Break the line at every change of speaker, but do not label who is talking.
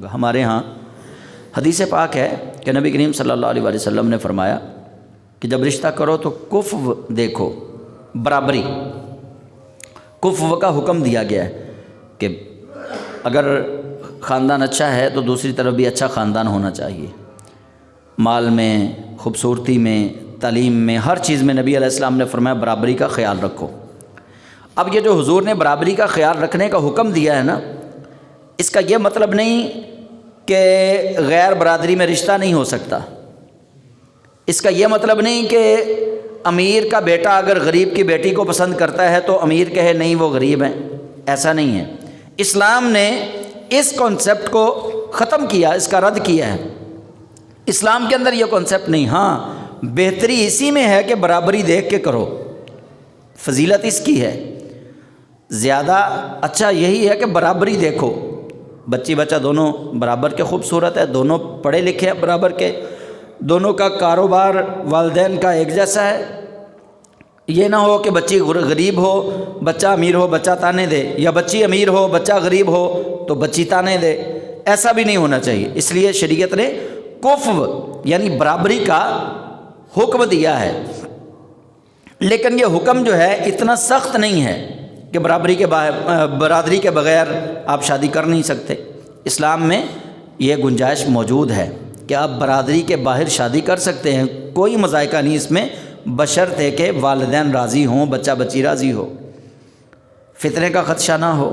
ہمارے ہاں حدیث پاک ہے کہ نبی کریم صلی اللہ علیہ وسلم نے فرمایا کہ جب رشتہ کرو تو کفو دیکھو، برابری، کفو کا حکم دیا گیا ہے کہ اگر خاندان اچھا ہے تو دوسری طرف بھی اچھا خاندان ہونا چاہیے، مال میں، خوبصورتی میں، تعلیم میں، ہر چیز میں نبی علیہ السلام نے فرمایا برابری کا خیال رکھو۔ اب یہ جو حضور نے برابری کا خیال رکھنے کا حکم دیا ہے نا، اس کا یہ مطلب نہیں کہ غیر برادری میں رشتہ نہیں ہو سکتا، اس کا یہ مطلب نہیں کہ امیر کا بیٹا اگر غریب کی بیٹی کو پسند کرتا ہے تو امیر کہے نہیں وہ غریب ہیں، ایسا نہیں ہے۔ اسلام نے اس کانسیپٹ کو ختم کیا، اس کا رد کیا ہے۔ اسلام کے اندر یہ کانسیپٹ نہیں، ہاں بہتری اسی میں ہے کہ برابری دیکھ کے کرو، فضیلت اس کی ہے، زیادہ اچھا یہی ہے کہ برابری دیکھو، بچی بچہ دونوں برابر کے خوبصورت ہے، دونوں پڑھے لکھے ہیں برابر کے، دونوں کا کاروبار والدین کا ایک جیسا ہے۔ یہ نہ ہو کہ بچی غریب ہو بچہ امیر ہو بچہ تانے دے، یا بچی امیر ہو بچہ غریب ہو تو بچی تانے دے، ایسا بھی نہیں ہونا چاہیے۔ اس لیے شریعت نے کفو یعنی برابری کا حکم دیا ہے، لیکن یہ حکم جو ہے اتنا سخت نہیں ہے کہ برادری کے بغیر آپ شادی کر نہیں سکتے۔ اسلام میں یہ گنجائش موجود ہے کہ آپ برادری کے باہر شادی کر سکتے ہیں، کوئی مذائقہ نہیں اس میں، بشرط ہے کہ والدین راضی ہوں، بچہ بچی راضی ہو، فتنے کا خدشہ نہ ہو۔